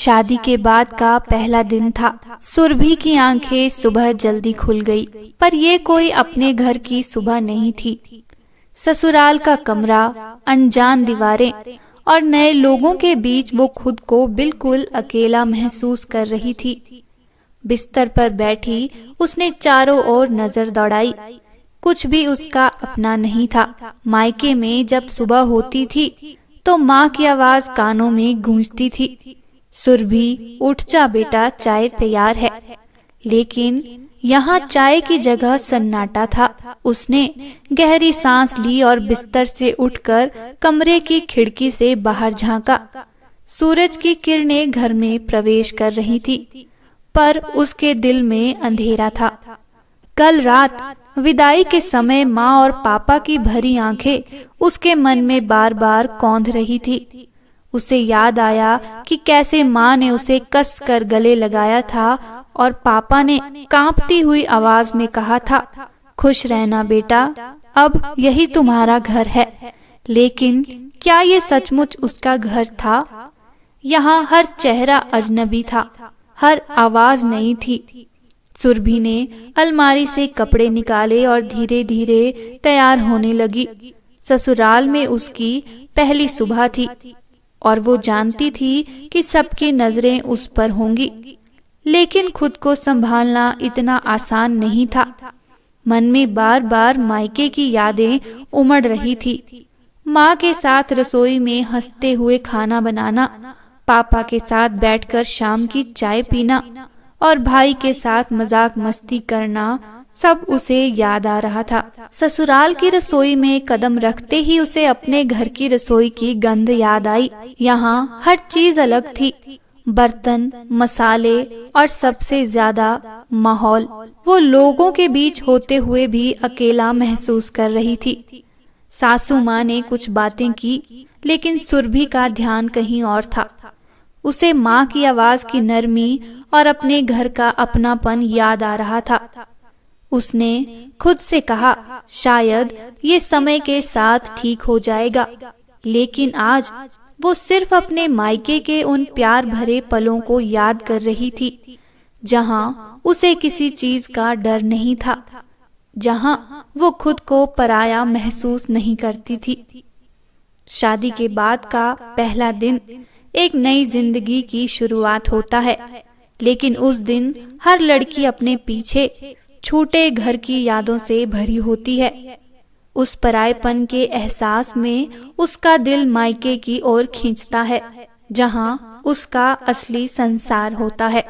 शादी के बाद का पहला दिन था। सुरभि की आंखें सुबह जल्दी खुल गई, पर ये कोई अपने घर की सुबह नहीं थी। ससुराल का कमरा, अनजान दीवारें और नए लोगों के बीच वो खुद को बिल्कुल अकेला महसूस कर रही थी। बिस्तर पर बैठी उसने चारों ओर नजर दौड़ाई। कुछ भी उसका अपना नहीं था। मायके में जब सुबह होती थी तो माँ की आवाज कानों में गूंजती थी, सुरभि उठ जा बेटा, चाय तैयार है। लेकिन यहाँ चाय की जगह सन्नाटा था। उसने गहरी सांस ली और बिस्तर से उठकर कमरे की खिड़की से बाहर झांका। सूरज की किरणें घर में प्रवेश कर रही थी, पर उसके दिल में अंधेरा था। कल रात विदाई के समय माँ और पापा की भरी आंखें उसके मन में बार बार कौंध रही थी। उसे याद आया कि कैसे माँ ने उसे कस कर गले लगाया था और पापा ने कांपती हुई आवाज में कहा था, खुश रहना बेटा, अब यही तुम्हारा घर है। लेकिन क्या ये सचमुच उसका घर था? यहाँ हर चेहरा अजनबी था, हर आवाज नई थी। सुरभि ने अलमारी से कपड़े निकाले और धीरे धीरे तैयार होने लगी। ससुराल में उसकी पहली सुबह थी और वो जानती थी कि सबकी नजरें उस पर होंगी। लेकिन खुद को संभालना इतना आसान नहीं था। मन में बार बार मायके की यादें उमड़ रही थी। माँ के साथ रसोई में हंसते हुए खाना बनाना, पापा के साथ बैठकर शाम की चाय पीना और भाई के साथ मजाक मस्ती करना, सब उसे याद आ रहा था। ससुराल की रसोई में कदम रखते ही उसे अपने घर की रसोई की गंध याद आई। यहाँ हर चीज अलग थी, बर्तन, मसाले और सबसे ज्यादा माहौल। वो लोगों के बीच होते हुए भी अकेला महसूस कर रही थी। सासू माँ ने कुछ बातें की, लेकिन सुरभि का ध्यान कहीं और था। उसे माँ की आवाज की नरमी और अपने घर का अपनापन याद आ रहा था। उसने खुद से कहा, शायद ये समय के साथ ठीक हो जाएगा। लेकिन आज वो सिर्फ अपने मायके के उन प्यार भरे पलों को याद कर रही थी, जहाँ उसे किसी चीज का डर नहीं था, जहाँ वो खुद को पराया महसूस नहीं करती थी। शादी के बाद का पहला दिन एक नई जिंदगी की शुरुआत होता है, लेकिन उस दिन हर लड़की अपने पीछे छूटे घर की यादों से भरी होती है। उस परायेपन के एहसास में उसका दिल मायके की ओर खींचता है, जहां उसका असली संसार होता है।